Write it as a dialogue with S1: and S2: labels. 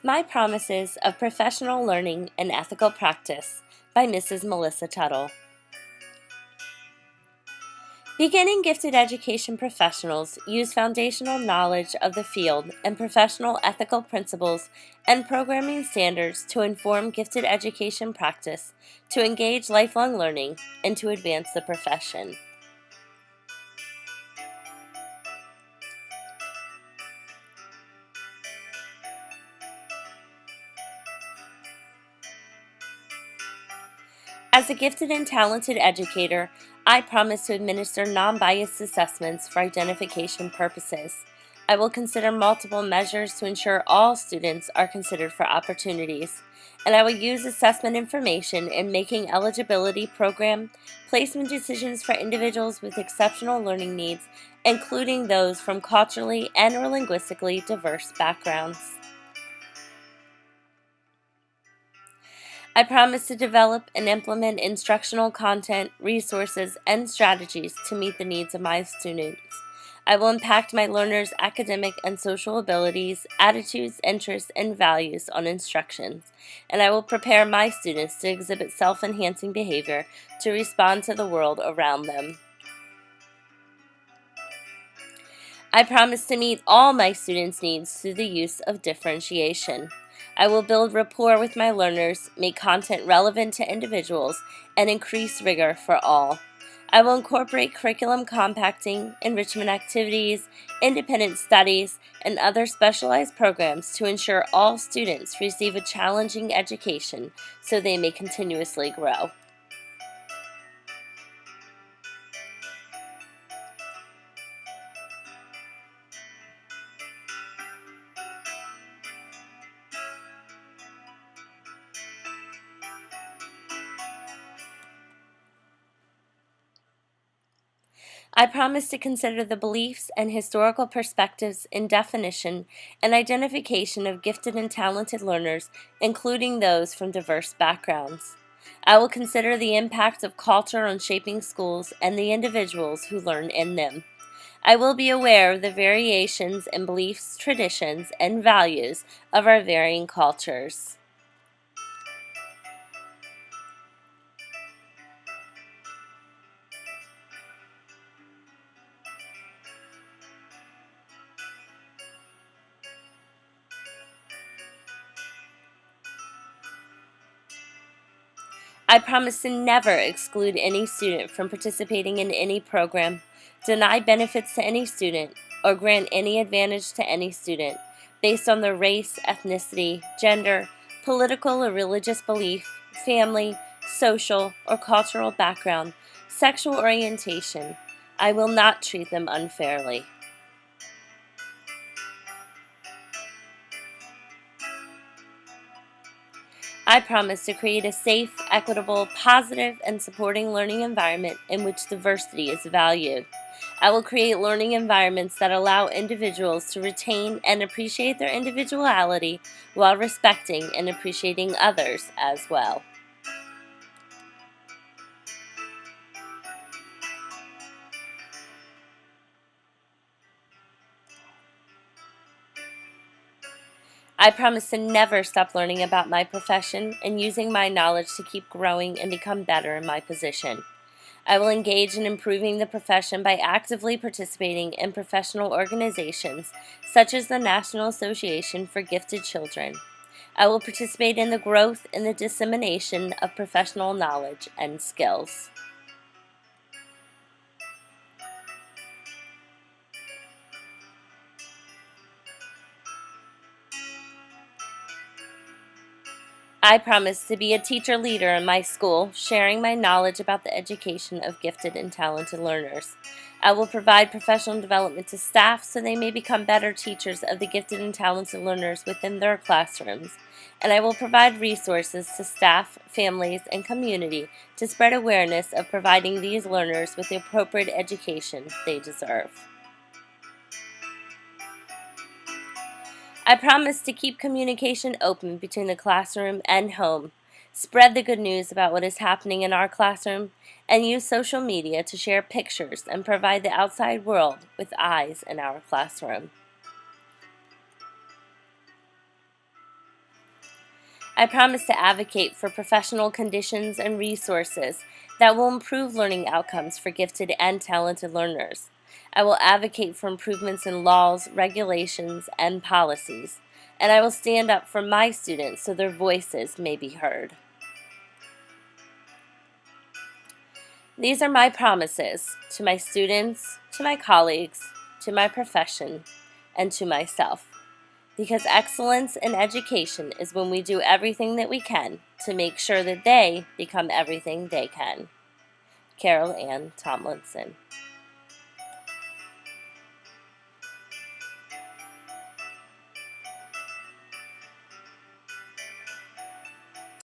S1: My Promises of Professional Learning and Ethical Practice by Mrs. Melissa Tuttle. Beginning gifted education professionals use foundational knowledge of the field and professional ethical principles and programming standards to inform gifted education practice, to engage lifelong learning, and to advance the profession. As a gifted and talented educator, I promise to administer non-biased assessments for identification purposes. I will consider multiple measures to ensure all students are considered for opportunities, and I will use assessment information in making eligibility program placement decisions for individuals with exceptional learning needs, including those from culturally and/or linguistically diverse backgrounds. I promise to develop and implement instructional content, resources, and strategies to meet the needs of my students. I will impact my learners' academic and social abilities, attitudes, interests, and values on instructions, and I will prepare my students to exhibit self-enhancing behavior to respond to the world around them. I promise to meet all my students' needs through the use of differentiation. I will build rapport with my learners, make content relevant to individuals, and increase rigor for all. I will incorporate curriculum compacting, enrichment activities, independent studies, and other specialized programs to ensure all students receive a challenging education so they may continuously grow. I promise to consider the beliefs and historical perspectives in definition and identification of gifted and talented learners, including those from diverse backgrounds. I will consider the impact of culture on shaping schools and the individuals who learn in them. I will be aware of the variations in beliefs, traditions, and values of our varying cultures. I promise to never exclude any student from participating in any program, deny benefits to any student, or grant any advantage to any student based on their race, ethnicity, gender, political or religious belief, family, social or cultural background, sexual orientation. I will not treat them unfairly. I promise to create a safe, equitable, positive, and supporting learning environment in which diversity is valued. I will create learning environments that allow individuals to retain and appreciate their individuality while respecting and appreciating others as well. I promise to never stop learning about my profession and using my knowledge to keep growing and become better in my position. I will engage in improving the profession by actively participating in professional organizations such as the National Association for Gifted Children. I will participate in the growth and the dissemination of professional knowledge and skills. I promise to be a teacher leader in my school, sharing my knowledge about the education of gifted and talented learners. I will provide professional development to staff so they may become better teachers of the gifted and talented learners within their classrooms. And I will provide resources to staff, families, and community to spread awareness of providing these learners with the appropriate education they deserve. I promise to keep communication open between the classroom and home, spread the good news about what is happening in our classroom, and use social media to share pictures and provide the outside world with eyes in our classroom. I promise to advocate for professional conditions and resources that will improve learning outcomes for gifted and talented learners. I will advocate for improvements in laws, regulations, and policies, and I will stand up for my students so their voices may be heard. These are my promises to my students, to my colleagues, to my profession, and to myself. Because excellence in education is when we do everything that we can to make sure that they become everything they can. Carol Ann Tomlinson.